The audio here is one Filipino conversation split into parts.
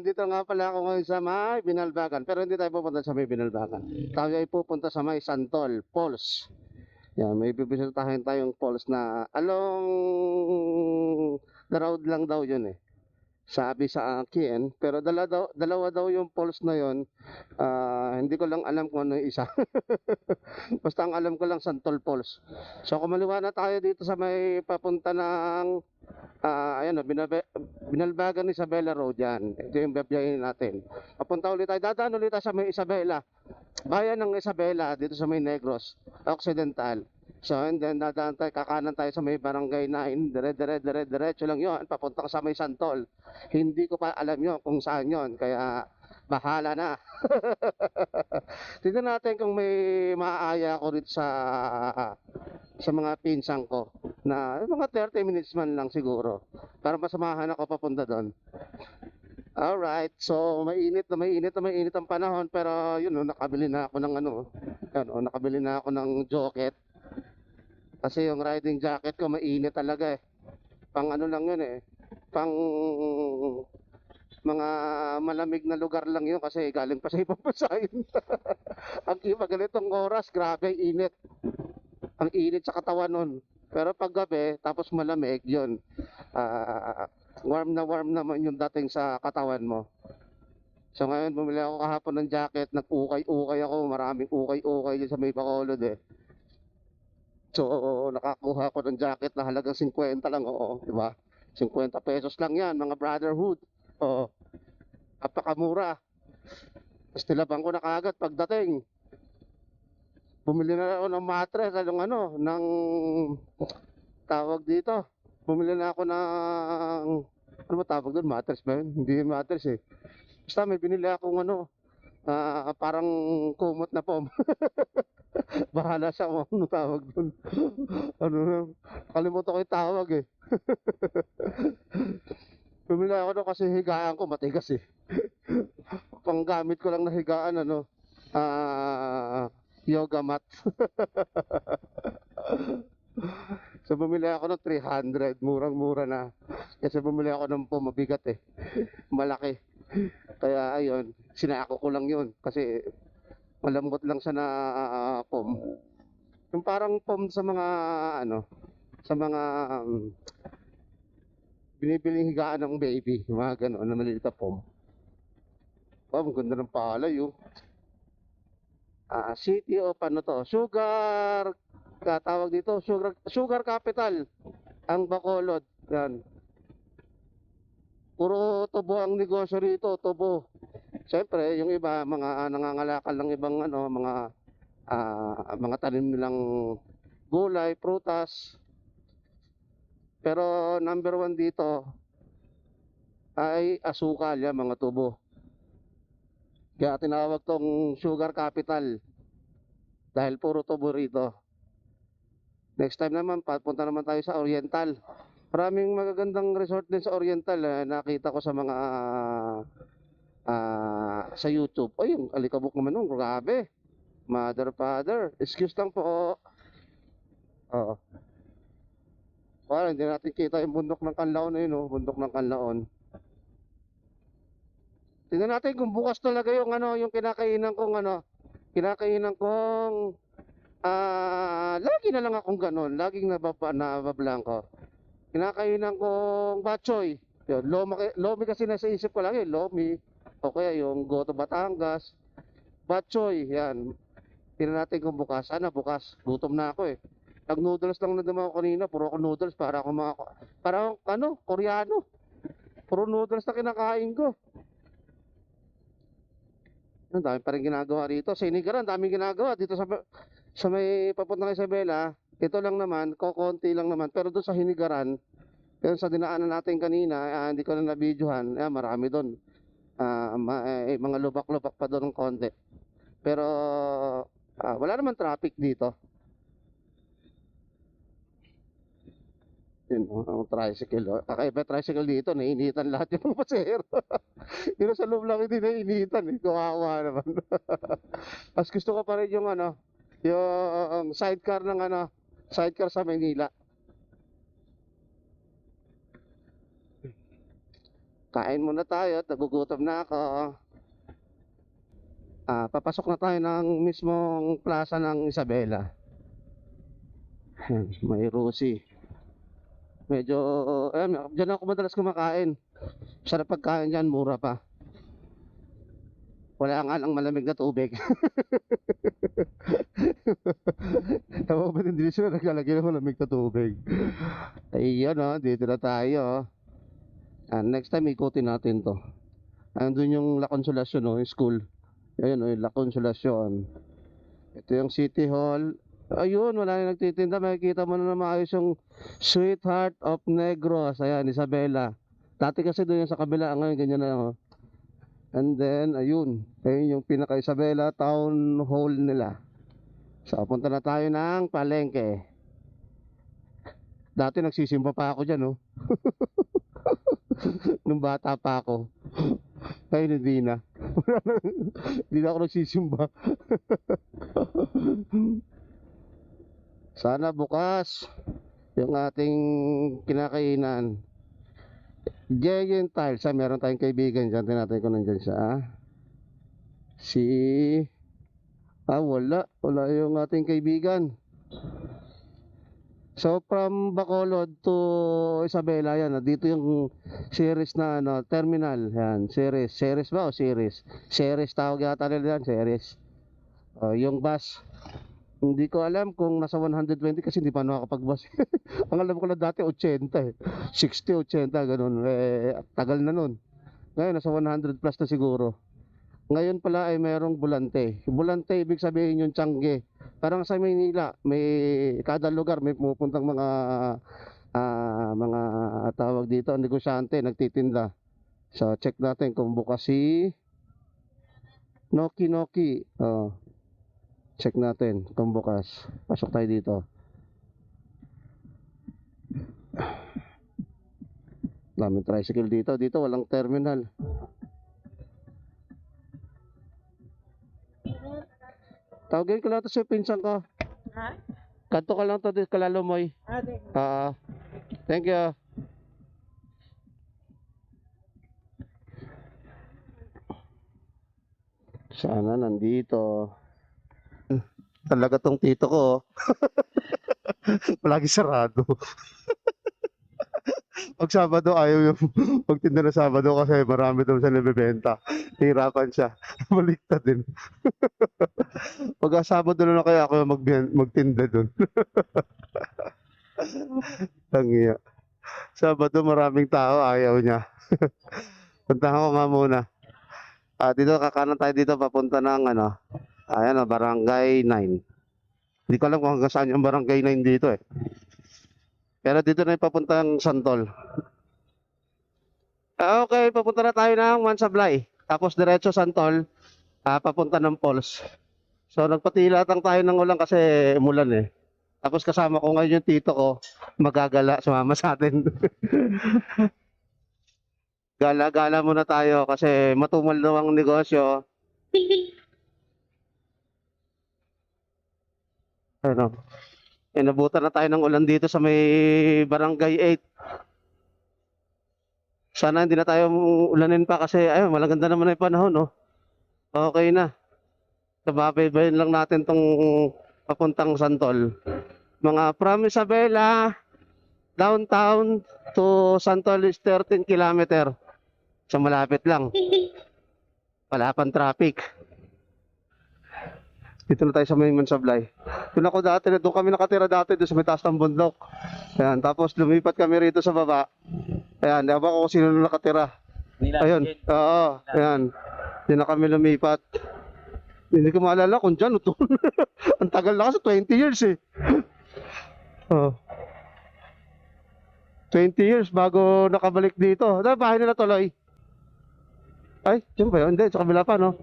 Dito nga pala ako ngayon sa may Binalbagan, pero hindi tayo pupunta sa may Binalbagan. Tayo ay pupunta sa may Santol Falls. Yan, may bibisitahin tayong falls na along the road lang daw yun eh. Sabi sa akin, pero dalawa daw yung falls na yun. Hindi ko lang alam kung ano yung isa. Basta ang alam ko lang Santol Falls. So kumaliwa na tayo dito sa may papunta ng ayan o, Binalbagan Isabela Road yan. Ito yung biyahin natin. Papunta ulit tayo. Dadaan ulit tayo sa may Isabela. Bayan ng Isabela dito sa may Negros Occidental. So and then dadaan tayo, kakanan tayo sa may Barangay 9. Diretso lang yun. Papunta sa may Santol. Hindi ko pa alam yun kung saan yun. Kaya bahala na. Tignan natin kung may maaaya ko rito sa mga pinsan ko na mga 30 minutes man lang siguro para masamahan ako papunta doon. Alright, so mainit ang panahon pero yun nakabili na ako ng nakabili na ako ng jacket kasi yung riding jacket ko mainit talaga eh. Pang ano lang yun eh, pang mga malamig na lugar lang yun kasi galing pa sa ibang pasahin. Ang iba ganitong oras, grabe init. Ang init sa katawan nun. Pero pag gabi, tapos malamig, yun. Warm na naman yung dating sa katawan mo. So ngayon, bumili ako kahapon ng jacket, nag-ukay-ukay ako, maraming ukay-ukay dyan sa may Bacolod eh. So, nakakuha ko ng jacket na halagang 50 lang, oo, di ba? 50 pesos lang yan, mga brotherhood. Oo, apakamura. Tapos nilabang ko na kagad pagdating. Bumili na ako ng mattress, ng tawag dito. Bumili na ako ng, ano ba tawag doon? Mattress ba yun? Hindi yung mattress eh. Basta may binili akong parang kumot na pom. Bahala siya kung ano tawag doon. ano, kalimutan ko yung tawag eh. Bumili ako doon kasi higaan ko matigas eh. Panggamit ko lang na higaan, yoga mat. So bumili ako ng 300, murang-mura na. Kasi bumili ako ng mabigat eh, malaki. Kaya ayun, sinako ko lang yun kasi malambot lang siya na pom. Yung parang pom sa mga sa mga binibiling higaan ng baby, yung mga gano'n na maliliit na pom. Oh, ang ganda ng palay oh. City of Sugar, tawag dito, sugar capital ang Bacolod. Yan. Puro tubo ang negosyo rito, tubo. Siyempre, yung iba mga nangangalakal ng ibang mga tanim nilang gulay, prutas. Pero number one dito ay asukal, yan, mga tubo. Kaya tinawag tong sugar capital dahil puro tubo rito. Next time naman, papunta naman tayo sa Oriental. Maraming magagandang resort din sa Oriental. Nakita ko sa mga sa YouTube. Ay, yung alikabok naman nung, grabe. Mother, father. Excuse lang po. Oo. Hindi natin kita yung bundok ng Canlaon na yun, oh. Bundok ng Canlaon. Tingnan natin kung bukas talaga yung yung kinakainan kong kinakainan kong lagi na lang akong ganon, laging nabablangko. Kinakainan kong batchoy. Yun, lomi kasi nasa isip ko lang lomi. O kaya yung goto Batangas. Batchoy, yan. Tingnan natin kung bukas. Bukas. Gutom na ako eh. Nag-noodles lang na naman ako kanina. Puro ako noodles para ako parang Koreano. Puro noodles na kinakain ko. Ang dami pa rin ginagawa rito. Sa Inigaran, daming ginagawa. Dito sa may papuntang Isabela, ito lang naman, kokonti lang naman. Pero doon sa Hinigaran, yun sa dinaanan natin kanina, hindi ko na nabidyohan, marami doon. Mga lubak-lubak pa doon ng konti. Pero wala naman traffic dito. Yun, ang tricycle. Kakaiba tricycle dito, nainitan lahat yung mga pasahero. Pero sa loob lang hindi nainitan eh. Kawawa naman. Mas gusto ko pa rin yung yung sidecar ng sidecar sa Manila. Kain muna tayo at nagugutom na ako. Papasok na tayo ng mismong plaza ng Isabela. May Rusi. Medyo, dyan ako madalas kumakain. Sarap pagkain dyan, mura pa. Wala nga lang malamig na tubig. Tama ba hindi sila naglalagay ng malamig na tubig? Ayun dito na tayo. Next time ikutin natin to. Andun yung La Consolacion yung school. Ayun yung La Consolacion. Ito yung City Hall. Ayun, wala na nagtitinda. Makikita mo na maayos yung Sweetheart of Negros. Ayan, Isabela. Dati kasi doon yung sa kabila. Ngayon, ganyan na. And then, ayun yung pinaka-Isabela Town Hall nila. So, punta na tayo ng palengke. Dati nagsisimba pa ako dyan, Nung bata pa ako. Ngayon, hindi na. Hindi na ako nagsisimba. Sana bukas yung ating kinakainan. Jayen Tiles. Meron tayong kaibigan dyan. Tinatay ko nandyan siya. Wala yung ating kaibigan. So from Bacolod to Isabela yan. Dito yung series na terminal. Yan, series ba o series? Series tawag yata nila yan, series. Yung bus. Hindi ko alam kung nasa 120 kasi hindi pa nakakapag-bus. Ang alam ko lang dati 80 60, 80 ganun. Tagal na nun. Ngayon nasa 100 plus na siguro. Ngayon pala ay merong bulante. Bulante ibig sabihin yung tiyangge. Parang sa Maynila, may kada lugar may pumupuntang mga tawag dito, negosyante, nagtitinda. So check natin kung bukas si Noki. Check natin kung bukas. Pasok tayo dito. Daming tricycle dito. Dito walang terminal. Tawagin ko lang ito sa pinsan ko. Ha? Kanto ka lang ito dito kalalomoy. Thank you. Sana nandito. Talaga tong tito ko. Palagi sarado. Pag Sabado ayaw yung pagtinda na Sabado kasi marami daw siya nabibenta. Hirapan siya. Baliktad din. Pag Sabado na kaya ako magtinda dun. Tangiya. Sabado maraming tao, ayaw niya. Puntahan ko nga muna. Dito kakanan tayo dito papunta ng ayan Barangay 9. Hindi ko alam kung hanggang saan yung Barangay 9 dito Pero dito na yung papuntang Santol. Okay, papunta na tayo ng Mansablay. Tapos diretso Santol, papunta ng Falls. So nagpatilatang tayo ng ulan kasi umulan Tapos kasama ko ngayon yung tito ko, magagala, sumama sa atin. Gala-gala muna tayo kasi matumal daw ang negosyo. Nabutan na tayo ng ulan dito sa may Barangay 8. Sana hindi na tayo ulanin pa kasi malaganda naman na yung panahon Okay na. Sababaybayin lang natin tong papuntang Santol. Mga from Isabela, downtown to Santol is 13 kilometer. So malapit lang. Wala pang traffic. Dito na tayo sa may Mansablay. Doon kami nakatira dati doon sa may taas ng bundok. Ayan, tapos lumipat kami rito sa baba. Ayan, di ba kung sino na nakatira? Ayun, oo, ayan. Doon na kami lumipat. Hindi ko maalala kung dyan o doon. Ang tagal na kasi, 20 years 20 years bago nakabalik dito. Dahil bahay nila tuloy. Ay, dyan ba yun? Hindi, sa kabila pa, no?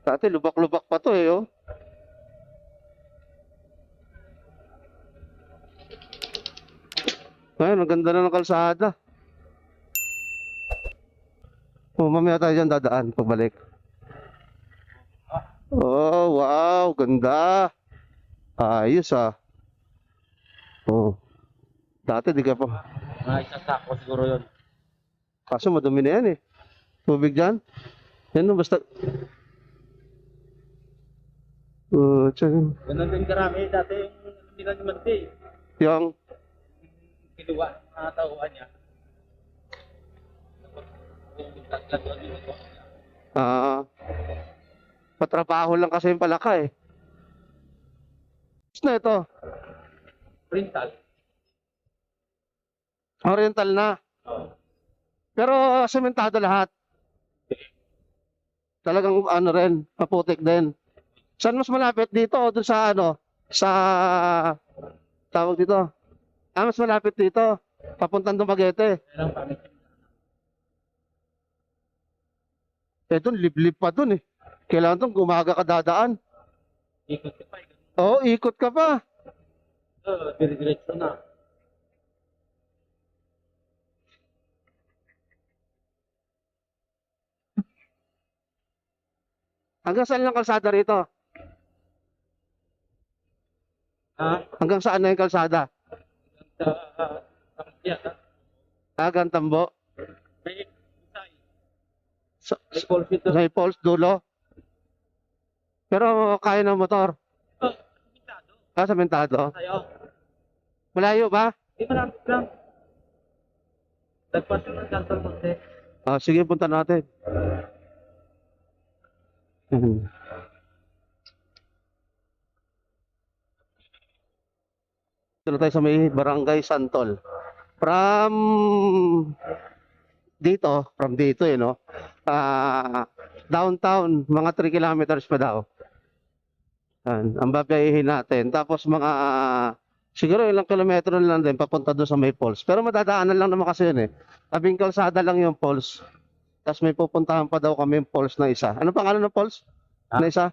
Dati lubak-lubak pa to Ngayon, ang ganda na ng kalsada. Mamaya tayo dyan dadaan pagbalik. Oh, wow, ganda. Ayos Dati di ka pa. Mga isang sako siguro yun. Kaso madumi na yan eh. Tubig dyan. Yan no, basta. Tiyan. Ganun din karami dati yung nila ni Magdi. Yung, Kiluwa, mga tauhan niya. ah, patrabaho lang kasi yung palaka eh. Tapos na ito. Printal. Oriental na. Oo. Pero sementado lahat. Talagang ano rin, maputik din. Saan mas malapit dito o doon sa ano? Sa tawag dito? Mas malapit dito. Papuntang Dumaguete. Yan ang pamit. Doon, liblib pa doon eh. Kailangan doon gumaga ka dadaan. Ikot ka pa. Oo, ikot ka pa. Dire-diretso na. Hanggang saan lang kalsada rito? Ha? Hanggang saan na yung kalsada? Sa Pangkya. Hanggang Tambo? May Isay. Sa, May call dito. sa Falls, dulo? Pero kaya ng motor? Limitado. Sementado? Sa'yo. Malayo ba? Di malapit lang. Nagpas yung ng Santol Monte. Sige, punta natin. Dito na tayo sa may Barangay Santol. From dito no? Downtown, mga 3 kilometers pa daw. Yan, ang babayihin natin. Tapos mga, siguro ilang kilometro lang din, papunta doon sa may falls. Pero madadaanan lang naman kasi yun eh. Tabing kalsada lang yung falls. Tapos may pupuntahan pa daw kami yung falls na isa. Ano pangalan ng falls? Na isa?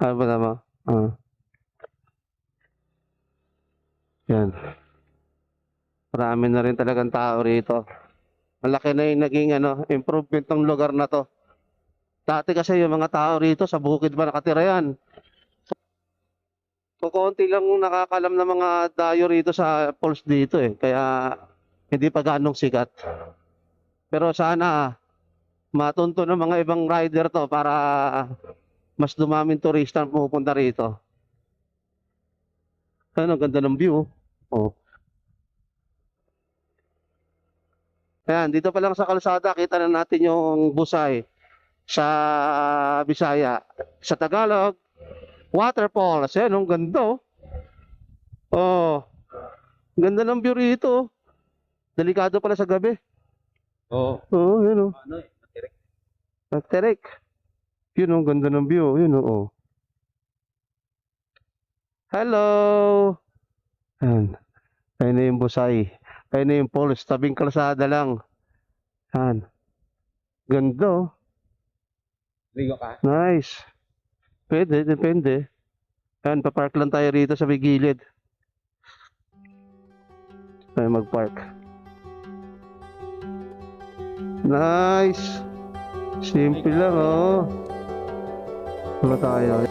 Ano ba naman? Yan. Marami na rin talagang tao rito. Malaki na yung naging improvement ng lugar na to. Dati kasi yung mga tao rito sa bukid ba nakatira yan. Kukunti lang nakakalam ng mga dayo rito sa falls dito eh. Kaya hindi pa ganong sikat. Pero sana matunto ng mga ibang rider to para mas dumaming turista ang pumupunta rito. Ang ganda ng view. Oh. Ayan, dito pa lang sa kalsada, kita na natin yung Busay sa Bisaya. Sa Tagalog, waterfalls. Ayan, ang ganda. Oh, ganda ng view rito. Delikado pala sa gabi. Oo. Oo, yun o. Ano eh, matirek. Nagterek. Yun o, ganda ng view. Yun o. Hello! Ayan. Ayun na yung Busay. Ayun na yung falls. Tabing kalsada lang. Ayan. Ganda o. Ligo ka? Nice. Pwede, depende. Ayan, papark lang tayo rito sa may gilid. Tayo mag-park. Nice. Simple lang oh. Wala tayo.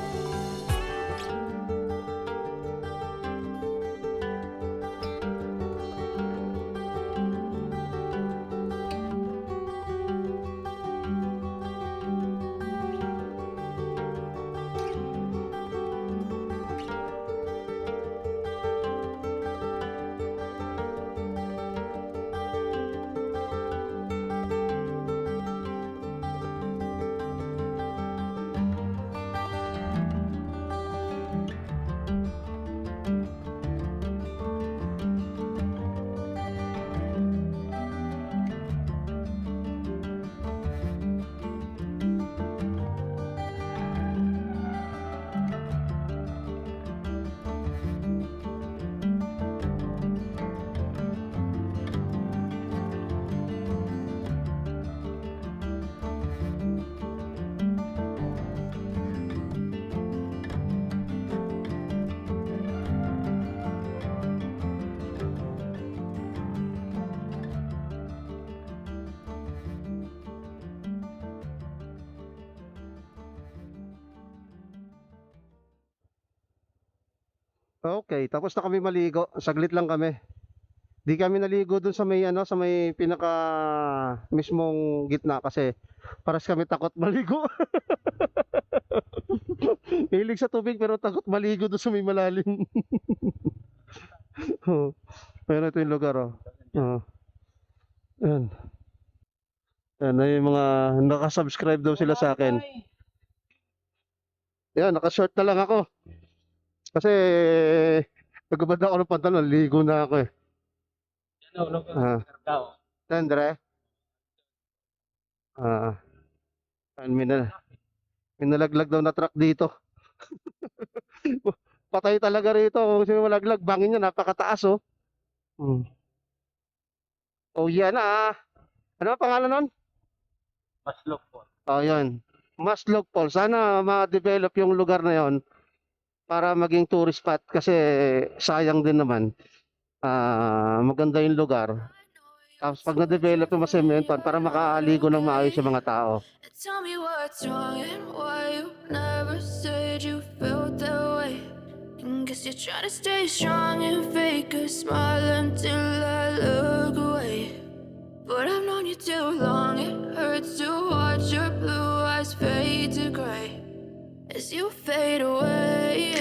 Okay, tapos na kami maligo. Saglit lang kami. Di kami naligo dun sa may ano, sa may pinaka mismong gitna kasi paras kami takot maligo. Hilig sa tubig pero takot maligo dun sa may malalim. Oh, pero ito yung lugar oh. Oh, yan. Yan na yung mga nakasubscribe daw sila sa akin. Yan, nakashort na lang ako. Kasi nagubad ako ng pantalon, ligo na ako eh. Ano, Ah, tao. Tendre. Ah, may, may nalaglag daw na truck dito. Patay talaga rito kung sino malaglag. Bangin niya, napakataas oh. Hmm. Oh, yan ah. Ano ang pangalan nun? Maslok po. Oh, yan. Maslog Falls. Sana ma-develop yung lugar na yon para maging tourist spot kasi sayang din naman. Maganda yung lugar. Tapos pag na-develop yung masementohan para makaligo ng maayos yung mga tao. Tell me what's wrong and why you never said you felt that way. And guess you're trying to stay strong and fake a smile until I look away. But I've known you too long, it hurts to watch your blue eyes fade to gray as you fade away.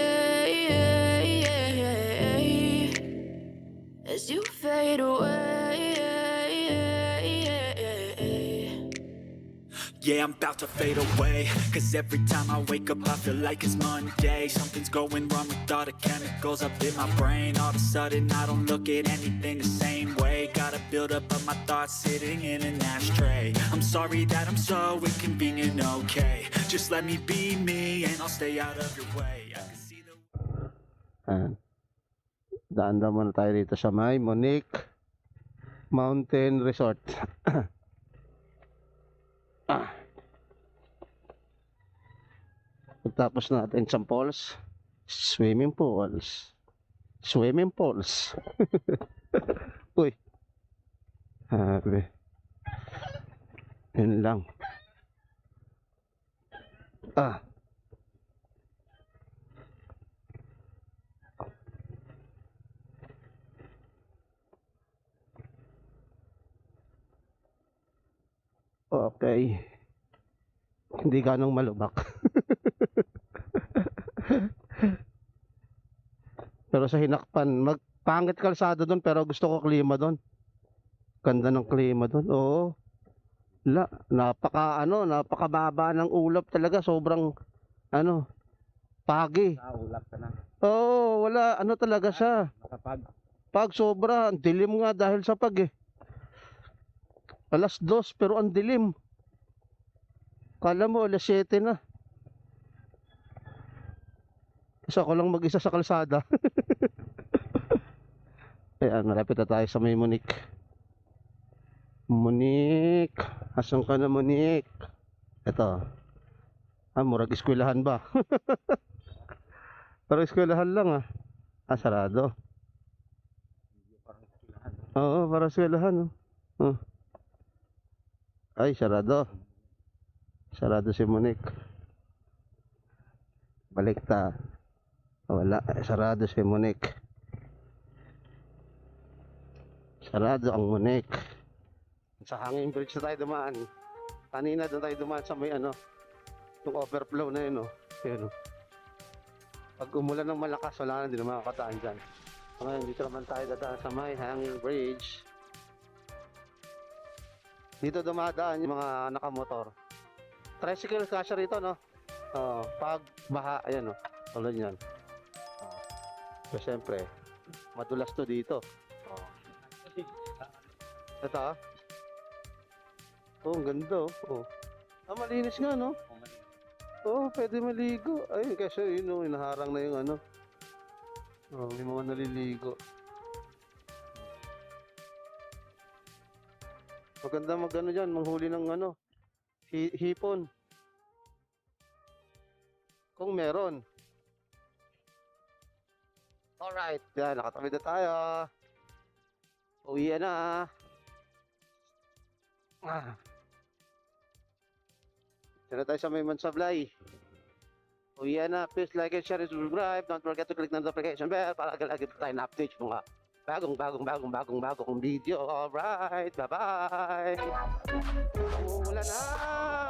As you fade away. Yeah, I'm about to fade away. Cause every time I wake up I feel like it's Monday. Something's going wrong with all the chemicals up in my brain. All of a sudden I don't look at anything the same way. Gotta build up of my thoughts sitting in an ashtray. I'm sorry that I'm so inconvenient, okay. Just let me be me and I'll stay out of your way. I can see the... Ayan. Daan muna tayo dito sa may Monique Mountain Resort. Pagtapos natin sa falls, swimming pools. Swimming pools. Uy. Habi. Yun lang. Okay. Hindi ganong malubak. Pero sa Hinakpan, magpangit kalsada doon pero gusto ko klima doon. Ganda ng klima doon. Oo. Napakababa ng ulap talaga, sobrang pagi. Ulap ka na. Oo, wala talaga siya. Makapag. Pag sobra, ang dilim nga dahil sa pag eh. 2:00 pero ang dilim. Kala mo 7:00 na. Isa ko lang mag-isa sa kalsada. Ayan, malapit na tayo sa may Monique. Monique. Asan ka na, Monique? Ito. Murag eskwelahan ba? Pero eskwelahan lang sarado. Oo, para eskwelahan Ay, sarado. Sarado si Monique. Balik ta. Wala, sarado si Monique. Sarado ang Monique. Sa hanging bridge na tayo dumaan. Kanina doon tayo dumaan sa may yung overflow na yun Yun Pag umulan ng malakas, wala na din makakataan dyan. Ngayon, dito naman tayo dadaan sa may hanging bridge. Dito dumadaan yung mga nakamotor. Tricycle kasya rito, no? Pag baha, ayan tulad yan. So, syempre, madulas to dito. Ito ang ganda malinis nga, no? Pwede maligo. Ayun, kasi yun inaharang na yung may mga naliligo. Maganda dyan, manghuli ng hipon. Kung meron. Alright, yan, nakatawid na tayo. Uwi na. Diyan na tayo sa may Mansablay. Yan na, please like and share and subscribe. Don't forget to click the notification bell para lagi tayo na-update yung mga bagong video. Alright, bye-bye! Umuulan na!